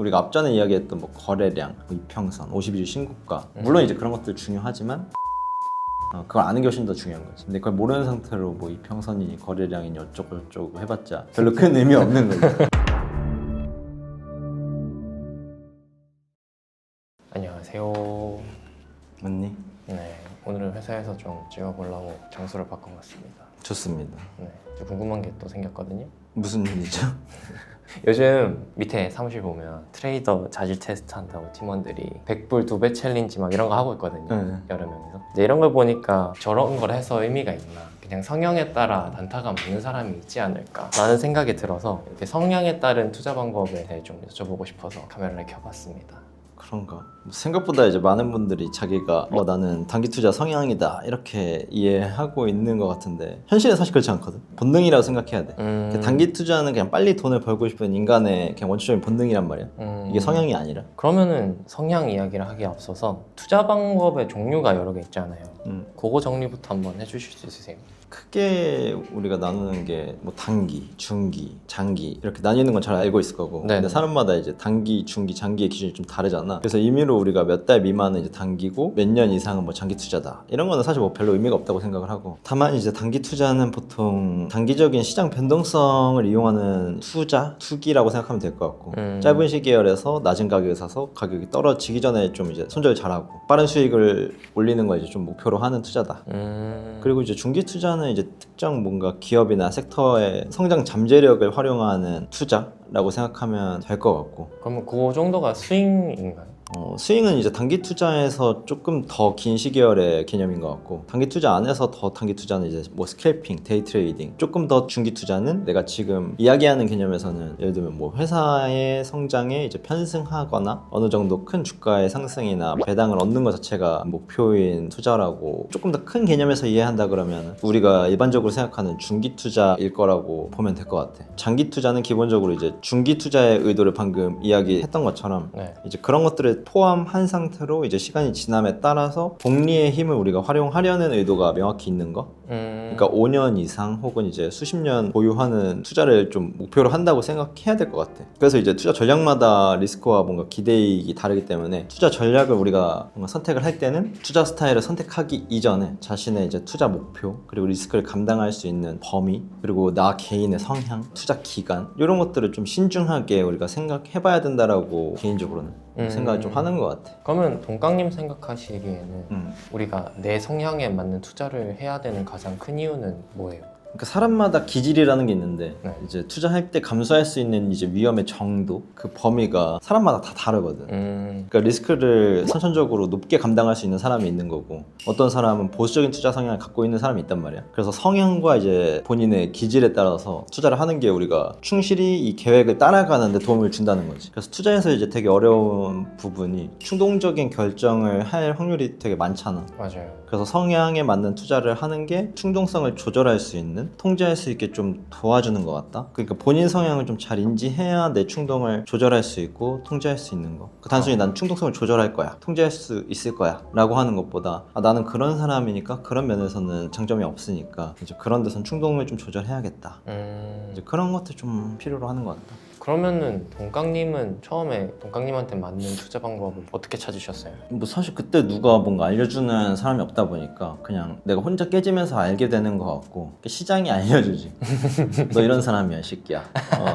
우리가 앞전에 이야기했던 뭐 거래량, 뭐 이평선, 52주 신고가 물론 이제 그런 것들 중요하지만 그걸 아는 게 훨씬 더 중요한 거지. 근데 그걸 모르는 상태로 뭐 이평선이니 거래량이니 어쩌고 해봤자 별로 큰 의미 없는 거지. 안녕하세요. 맞니? 네, 오늘은 회사에서 좀 찍어보려고 장소를 바꿔봤습니다. 좋습니다. 네, 좀 궁금한 게 또 생겼거든요. 무슨 일이죠? 요즘 밑에 사무실 보면 트레이더 자질 테스트 한다고 팀원들이 100불 2배 챌린지 막 이런 거 하고 있거든요. 네. 여러 명이서. 근데 이런 걸 보니까 저런 걸 해서 의미가 있나? 그냥 성향에 따라 단타가 맞는 사람이 있지 않을까? 라는 생각이 들어서 이렇게 성향에 따른 투자 방법에 대해 좀 여쭤보고 싶어서 카메라를 켜봤습니다. 그런가? 생각보다 이제 많은 분들이 자기가 나는 단기 투자 성향이다 이렇게 이해하고 있는 것 같은데 현실은 사실 그렇지 않거든. 본능이라고 생각해야 돼. 단기 투자는 그냥 빨리 돈을 벌고 싶은 인간의 그냥 원초적인 본능이란 말이야. 이게 성향이 아니라. 그러면은 성향 이야기를 하기에 앞서서 투자 방법의 종류가 여러 개 있잖아요. 그거 정리부터 한번 해주실 수 있으세요? 크게 우리가 나누는 게 뭐 단기, 중기, 장기 이렇게 나뉘는 건 잘 알고 있을 거고. 네네. 근데 사람마다 이제 단기, 중기, 장기의 기준이 좀 다르잖아. 그래서 임의로 우리가 몇 달 미만은 이제 단기고 몇 년 이상은 뭐 장기 투자다. 이런 거는 사실 뭐 별로 의미가 없다고 생각을 하고. 다만 이제 단기 투자는 보통 단기적인 시장 변동성을 이용하는 투기라고 생각하면 될 것 같고. 짧은 시계열에서 낮은 가격에 사서 가격이 떨어지기 전에 좀 이제 손절 잘하고 빠른 수익을 올리는 걸 이제 좀 목표로 하는 투자다. 그리고 그리고 이제 중기 투자는 이제 특정 뭔가 기업이나 섹터의 성장 잠재력을 활용하는 투자라고 생각하면 될 것 같고. 그러면 그 정도가 스윙인가요? 스윙은 이제 단기 투자에서 조금 더 긴 시계열의 개념인 것 같고, 단기 투자 안에서 더 단기 투자는 이제 뭐 스캘핑, 데이 트레이딩, 조금 더 중기 투자는 내가 지금 이야기하는 개념에서는 예를 들면 뭐 회사의 성장에 이제 편승하거나 어느 정도 큰 주가의 상승이나 배당을 얻는 것 자체가 목표인 투자라고 조금 더 큰 개념에서 이해한다 그러면 우리가 일반적으로 생각하는 중기 투자일 거라고 보면 될 것 같아. 장기 투자는 기본적으로 이제 중기 투자의 의도를 방금 이야기했던 것처럼 네. 이제 그런 것들을 포함한 상태로 이제 시간이 지남에 따라서 복리의 힘을 우리가 활용하려는 의도가 명확히 있는 거. 그러니까 5년 이상 혹은 이제 수십 년 보유하는 투자를 좀 목표로 한다고 생각해야 될 것 같아. 그래서 이제 투자 전략마다 리스크와 뭔가 기대이익이 다르기 때문에 투자 전략을 우리가 뭔가 선택을 할 때는 투자 스타일을 선택하기 이전에 자신의 이제 투자 목표 그리고 리스크를 감당할 수 있는 범위 그리고 나 개인의 성향, 투자 기간 이런 것들을 좀 신중하게 우리가 생각해봐야 된다라고 개인적으로는 생각을 좀 하는 것 같아. 그러면 동강님 생각하시기에는 우리가 내 성향에 맞는 투자를 해야 되는 가장 큰 이유는 뭐예요? 그러니까 사람마다 기질이라는 게 있는데 네. 이제 투자할 때 감수할 수 있는 이제 위험의 정도 그 범위가 사람마다 다 다르거든. 그러니까 리스크를 선천적으로 높게 감당할 수 있는 사람이 있는 거고 어떤 사람은 보수적인 투자 성향을 갖고 있는 사람이 있단 말이야. 그래서 성향과 이제 본인의 기질에 따라서 투자를 하는 게 우리가 충실히 이 계획을 따라가는 데 도움을 준다는 거지. 그래서 투자에서 이제 되게 어려운 부분이 충동적인 결정을 할 확률이 되게 많잖아. 맞아요. 그래서 성향에 맞는 투자를 하는 게 충동성을 조절할 수 있는, 통제할 수 있게 좀 도와주는 것 같다. 그러니까 본인 성향을 좀 잘 인지해야 내 충동을 조절할 수 있고 통제할 수 있는 거. 단순히 난 충동성을 조절할 거야, 통제할 수 있을 거야 라고 하는 것보다 나는 그런 사람이니까 그런 면에서는 장점이 없으니까 이제 그런 데선 충동을 좀 조절해야겠다. 이제 그런 것들 좀 필요로 하는 것 같다. 그러면은 동강님은 처음에 동강님한테 맞는 투자 방법을 어떻게 찾으셨어요? 뭐 사실 그때 누가 뭔가 알려주는 사람이 없다 보니까 그냥 내가 혼자 깨지면서 알게 되는 것 같고 시장이 알려주지. 너 이런 사람이야, 새끼야.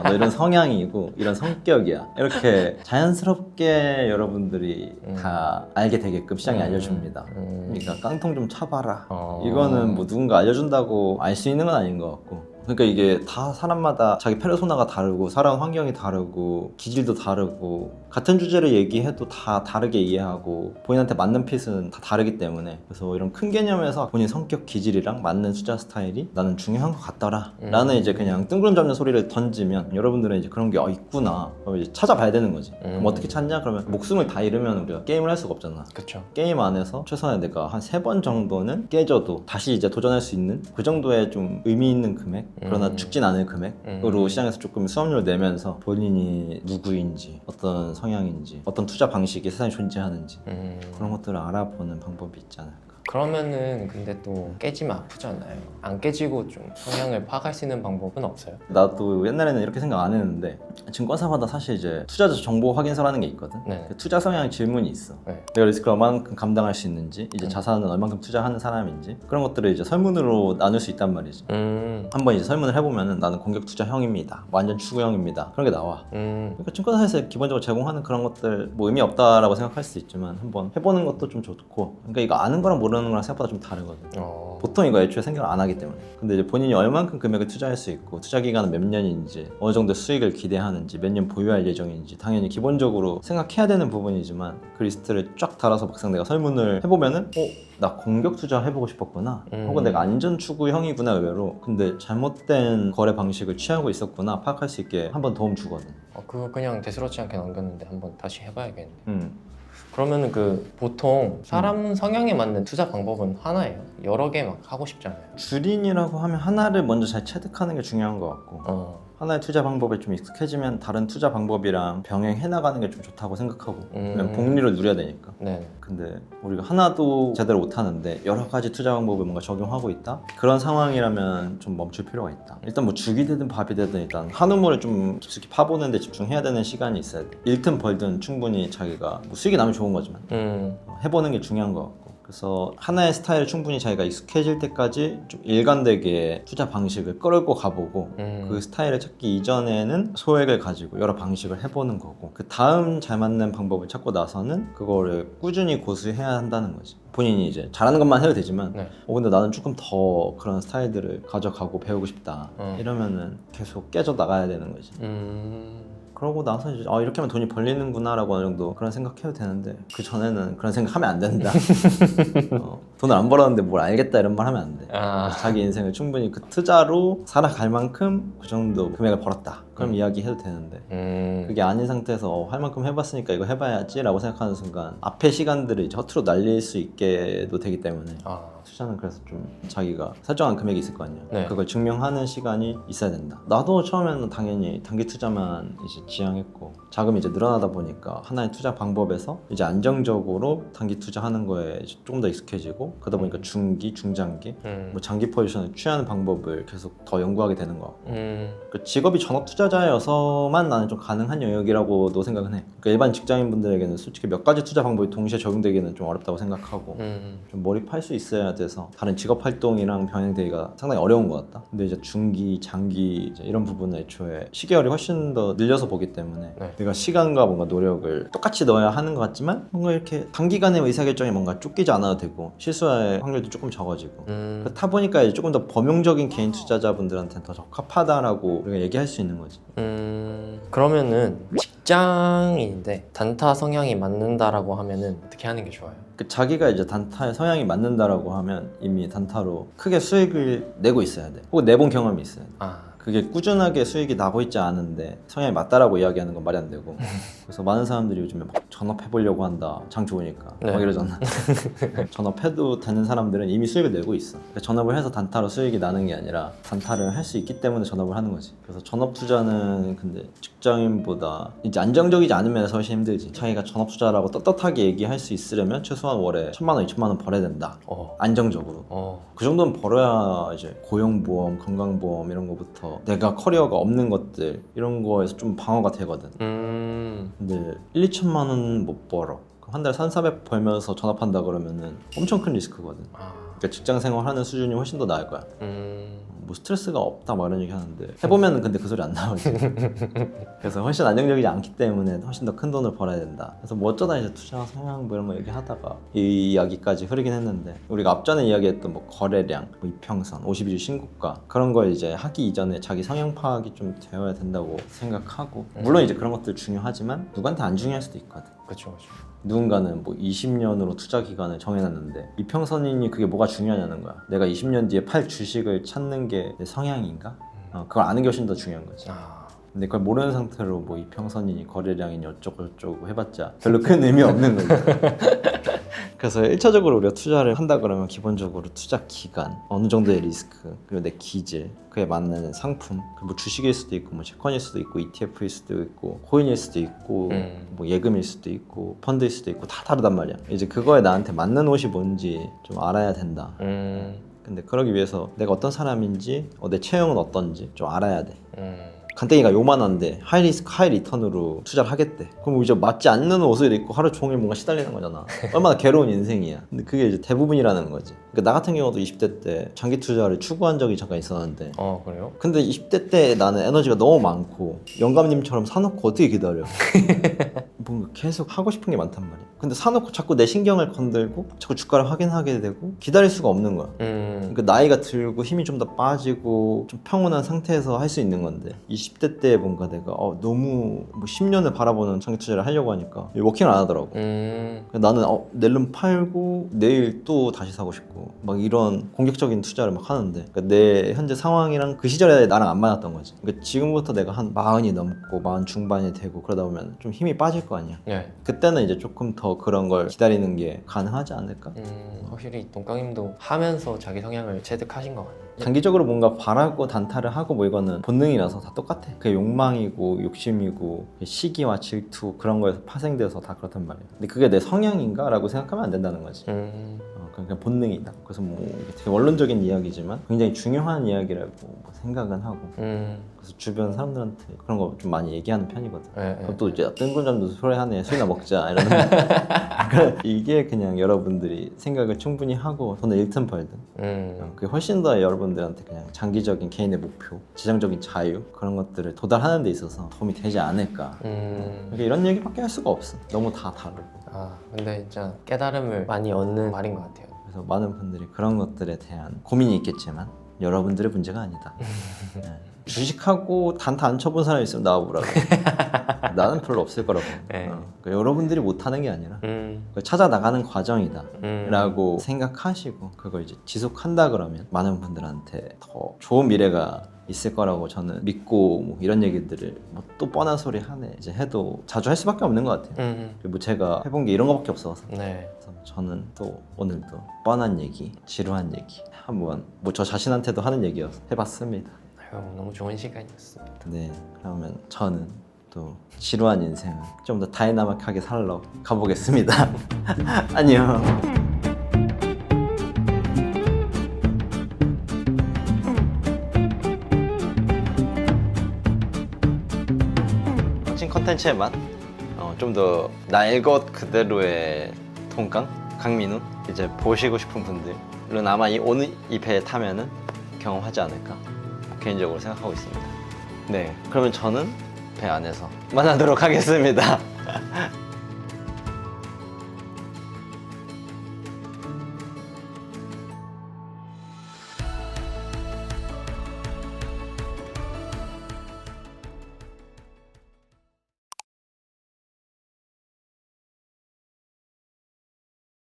너 이런 성향이고 이런 성격이야. 이렇게 자연스럽게 여러분들이 다 알게 되게끔 시장이 알려줍니다. 그러니까 깡통 좀 차봐라. 이거는 뭐 누군가 알려준다고 알 수 있는 건 아닌 것 같고. 그러니까 이게 다 사람마다 자기 페르소나가 다르고 살아온 환경이 다르고 기질도 다르고 같은 주제를 얘기해도 다 다르게 이해하고 본인한테 맞는 핏은 다 다르기 때문에 그래서 이런 큰 개념에서 본인 성격 기질이랑 맞는 투자 스타일이 나는 중요한 것 같더라 라는 이제 그냥 뜬구름 잡는 소리를 던지면 여러분들은 이제 그런 게 있구나 그럼 이제 찾아봐야 되는 거지. 그럼 어떻게 찾냐? 그러면 목숨을 다 잃으면 우리가 게임을 할 수가 없잖아. 그쵸. 게임 안에서 최소한 내가 한 3번 정도는 깨져도 다시 이제 도전할 수 있는 그 정도의 좀 의미 있는 금액 그러나 죽진 않을 금액으로 시장에서 조금 수업료를 내면서 본인이 누구인지 어떤 성향인지 어떤 투자 방식이 세상에 존재하는지 그런 것들을 알아보는 방법이 있지 않을까. 그러면은 근데 또 깨지면 아프잖아요. 안 깨지고 좀 성향을 파악할 수 있는 방법은 없어요? 나도 옛날에는 이렇게 생각 안 했는데 증권사마다 사실 이제 투자자 정보 확인서라는 게 있거든. 네. 그 투자 성향 질문이 있어. 네. 내가 리스크를 얼만큼 감당할 수 있는지, 이제 자산은 얼만큼 투자하는 사람인지 그런 것들을 이제 설문으로 나눌 수 있단 말이지. 한번 이제 설문을 해보면은 나는 공격 투자형입니다, 완전 추구형입니다, 그런 게 나와. 그러니까 증권사에서 기본적으로 제공하는 그런 것들 뭐 의미 없다라고 생각할 수도 있지만 한번 해보는 것도 좀 좋고, 그러니까 이거 아는 거랑 모르는 거랑 생각보다 좀 다르거든. 보통 이거 애초에 생각을 안 하기 때문에. 근데 이제 본인이 얼만큼 금액을 투자할 수 있고 투자 기간은 몇 년인지, 어느 정도 수익을 기대하는지, 몇 년 보유할 예정인지 당연히 기본적으로 생각해야 되는 부분이지만, 그 리스트를 쫙 달아서 막상 내가 설문을 해보면은 나 공격 투자 해보고 싶었구나, 혹은 내가 안전 추구형이구나 의외로, 근데 잘못된 거래 방식을 취하고 있었구나 파악할 수 있게 한번 도움 주거든. 그거 그냥 대수롭지 않게 남겼는데 한번 다시 해봐야겠네. 그러면은 그 보통 사람 성향에 맞는 투자 방법은 하나예요? 여러 개 막 하고 싶잖아요. 주린이라고 하면 하나를 먼저 잘 체득하는 게 중요한 것 같고, 하나의 투자 방법에 좀 익숙해지면 다른 투자 방법이랑 병행해 나가는 게 좀 좋다고 생각하고, 그냥 복리를 누려야 되니까. 네. 근데 우리가 하나도 제대로 못하는데 여러 가지 투자 방법을 뭔가 적용하고 있다? 그런 상황이라면 좀 멈출 필요가 있다. 일단 뭐 죽이 되든 밥이 되든 일단 한 우물을 좀 깊숙이 파보는 데 집중해야 되는 시간이 있어야 돼. 잃든 벌든 충분히 자기가 뭐 수익이 나면 좋은 거지만 해보는 게 중요한 것 같고, 그래서 하나의 스타일에 충분히 자기가 익숙해질 때까지 좀 일관되게 투자 방식을 끌고 가보고, 그 스타일을 찾기 이전에는 소액을 가지고 여러 방식을 해보는 거고, 그 다음 잘 맞는 방법을 찾고 나서는 그거를 꾸준히 고수해야 한다는 거지. 본인이 이제 잘하는 것만 해도 되지만 네. 근데 나는 조금 더 그런 스타일들을 가져가고 배우고 싶다 이러면은 계속 깨져 나가야 되는 거지. 그러고 나서 이제 이렇게 하면 돈이 벌리는구나 라고 어느 정도 그런 생각해도 되는데, 그 전에는 그런 생각하면 안 된다. 돈을 안 벌었는데 뭘 알겠다 이런 말 하면 안 돼. 자기 인생을 충분히 그 투자로 살아갈 만큼 그 정도 금액을 벌었다, 그럼 이야기해도 되는데, 그게 아닌 상태에서 할 만큼 해봤으니까 이거 해봐야지 라고 생각하는 순간 앞의 시간들을 이제 허투루 날릴 수 있게도 되기 때문에 투자는 그래서 좀 자기가 설정한 금액이 있을 거 아니야. 네. 그걸 증명하는 시간이 있어야 된다. 나도 처음에는 당연히 단기 투자만 이제 지향했고, 자금이 이제 늘어나다 보니까 하나의 투자 방법에서 이제 안정적으로 단기 투자하는 거에 조금 더 익숙해지고, 그러다 보니까 중기, 중장기, 뭐 장기 포지션을 취하는 방법을 계속 더 연구하게 되는 거 같고, 그러니까 직업이 전업 투자자여서만 나는 좀 가능한 영역이라고도 생각은 해. 그러니까 일반 직장인분들에게는 솔직히 몇 가지 투자 방법이 동시에 적용되기는 좀 어렵다고 생각하고, 좀 몰입할 수 있어야 돼서 다른 직업 활동이랑 병행되기가 상당히 어려운 것 같다. 근데 이제 중기, 장기 이제 이런 부분은 애초에 시계열이 훨씬 더 늘려서 보기 때문에 내가 시간과 뭔가 노력을 똑같이 넣어야 하는 것 같지만, 뭔가 이렇게 단기간에 의사결정이 뭔가 쫓기지 않아도 되고 실수할 확률도 조금 적어지고, 그렇다 보니까 이제 조금 더 범용적인 개인 투자자분들한테는 더 적합하다라고 우리가 얘기할 수 있는 거지. 그러면은 직장인인데 단타 성향이 맞는다라고 하면은 어떻게 하는 게 좋아요? 자기가 이제 단타의 성향이 맞는다라고 하면 이미 단타로 크게 수익을 내고 있어야 돼. 혹은 내본 경험이 있어야 돼. 그게 꾸준하게 수익이 나고 있지 않은데 성향이 맞다라고 이야기하는 건 말이 안 되고, 그래서 많은 사람들이 요즘에 막 전업해보려고 한다, 장 좋으니까 막 이러잖아. 전업해도 되는 사람들은 이미 수익을 내고 있어. 그러니까 전업을 해서 단타로 수익이 나는 게 아니라 단타를 할 수 있기 때문에 전업을 하는 거지. 그래서 전업 투자는 근데 직장인보다 이제 안정적이지 않으면 훨씬 힘들지. 자기가 전업 투자라고 떳떳하게 얘기할 수 있으려면 최소한 월에 1,000만 원, 2,000만 원 벌어야 된다. 안정적으로. 그 정도는 벌어야 이제 고용보험, 건강보험 이런 거부터 내가 커리어가 없는 것들 이런 거에서 좀 방어가 되거든. 근데 1, 2천만 원 못 벌어. 한 달에 3,400 벌면서 전업한다 그러면은 엄청 큰 리스크거든. 그러니까 직장 생활하는 수준이 훨씬 더 나을 거야. 뭐 스트레스가 없다 뭐 이런 얘기 하는데 해보면은 근데 그 소리 안 나오지. 그래서 훨씬 안정적이지 않기 때문에 훨씬 더 큰 돈을 벌어야 된다. 그래서 뭐 어쩌다 이제 투자 성향 뭐 이런 거 얘기하다가 이 이야기까지 흐르긴 했는데, 우리가 앞전에 이야기했던 뭐 거래량, 뭐 이평선, 52주 신고가 그런 걸 이제 하기 이전에 자기 성향 파악이 좀 되어야 된다고 생각하고, 물론 이제 그런 것들 중요하지만 누구한테 안 중요할 수도 있거든. 그렇죠. 누군가는 뭐 20년으로 투자 기간을 정해놨는데 이평선이니 그게 뭐가 중요하냐는 거야. 내가 20년 뒤에 팔 주식을 찾는 게 내 성향인가? 그걸 아는 게 훨씬 더 중요한 거지. 근데 그걸 모르는 상태로 뭐 이평선이니 거래량이니 어쩌고 저쩌고 해봤자 별로 큰 의미 없는 거죠. 그래서 1차적으로 우리가 투자를 한다 그러면 기본적으로 투자 기간, 어느 정도의 리스크, 그리고 내 기질, 그에 맞는 상품, 뭐 주식일 수도 있고 뭐 채권일 수도 있고 ETF일 수도 있고 코인일 수도 있고 뭐 예금일 수도 있고 펀드일 수도 있고 다 다르단 말이야. 이제 그거에 나한테 맞는 옷이 뭔지 좀 알아야 된다. 근데 그러기 위해서 내가 어떤 사람인지, 내 체형은 어떤지 좀 알아야 돼. 간땡이가 요만한데 하이리스크 하이리턴으로 투자를 하겠대. 그럼 이제 맞지 않는 옷을 입고 하루 종일 뭔가 시달리는 거잖아. 얼마나 괴로운 인생이야. 근데 그게 이제 대부분이라는 거지. 그러니까 나 같은 경우도 20대 때 장기 투자를 추구한 적이 잠깐 있었는데 그래요? 근데 20대 때 나는 에너지가 너무 많고 영감님처럼 사놓고 어떻게 기다려. 뭔가 계속 하고 싶은 게 많단 말이야. 근데 사놓고 자꾸 내 신경을 건들고 자꾸 주가를 확인하게 되고 기다릴 수가 없는 거야. 그러니까 나이가 들고 힘이 좀 더 빠지고 좀 평온한 상태에서 할 수 있는 건데 20대 때 뭔가 내가 너무 뭐 10년을 바라보는 장기 투자를 하려고 하니까 워킹을 안 하더라고. 나는 낼름 팔고 내일 또 다시 사고 싶고 막 이런 공격적인 투자를 막 하는데 그러니까 내 현재 상황이랑 그 시절에 나랑 안 맞았던 거지. 그러니까 지금부터 내가 한 40이 넘고 40 중반이 되고 그러다 보면 좀 힘이 빠질 거 아니야. 네. 그때는 이제 조금 더 그런 걸 기다리는 게 가능하지 않을까? 확실히 동강님도 하면서 자기 성향을 체득하신 것 같아요. 장기적으로 뭔가 바라고 단타를 하고 뭐 이거는 본능이라서 다 똑같아. 그게 욕망이고 욕심이고 시기와 질투 그런 거에서 파생돼서 다 그렇단 말이야. 근데 그게 내 성향인가? 라고 생각하면 안 된다는 거지. 그냥 본능이다. 그래서 뭐 이게 되게 원론적인 이야기지만 굉장히 중요한 이야기라고 뭐 생각은 하고 그래서 주변 사람들한테 그런 거 좀 많이 얘기하는 편이거든. 그럼 또 이제 뜬금잠도 소리하네, 술이나 먹자 이러는 그러니까 이게 그냥 여러분들이 생각을 충분히 하고 돈을 잃든 벌든 그게 훨씬 더 여러분들한테 그냥 장기적인 개인의 목표, 지정적인 자유 그런 것들을 도달하는 데 있어서 도움이 되지 않을까. 그러니까 이런 얘기밖에 할 수가 없어. 너무 다 다르고. 근데 진짜 깨달음을 많이 얻는 말인 것 같아요. 그래서 많은 분들이 그런 것들에 대한 고민이 있겠지만 여러분들의 문제가 아니다. 네. 주식하고 단타 안 쳐본 사람이 있으면 나와보라고. 나는 별로 없을 거라고. 그러니까 여러분들이 못하는 게 아니라 그걸 찾아 나가는 과정이다 라고 생각하시고 그걸 이제 지속한다 그러면 많은 분들한테 더 좋은 미래가 있을 거라고 저는 믿고 뭐 이런 얘기들을 뭐 또 뻔한 소리 하네 이제 해도 자주 할 수밖에 없는 것 같아요. 그리고 제가 해본 게 이런 거밖에 없어서. 그래서 저는 또 오늘도 뻔한 얘기, 지루한 얘기 한번 뭐 저 자신한테도 하는 얘기여서 해봤습니다. 너무 좋은 시간이었습니다. 네, 그러면 저는 또 지루한 인생을 좀 더 다이나믹하게 살러 가보겠습니다. 안녕. 코칭 컨텐츠의 맛? 좀 더 나의 것 그대로의 동강? 강민우? 이제 보시고 싶은 분들은 아마 오늘 이 배에 타면은 경험하지 않을까 개인적으로 생각하고 있습니다. 네, 그러면 저는 배 안에서 만나도록 하겠습니다.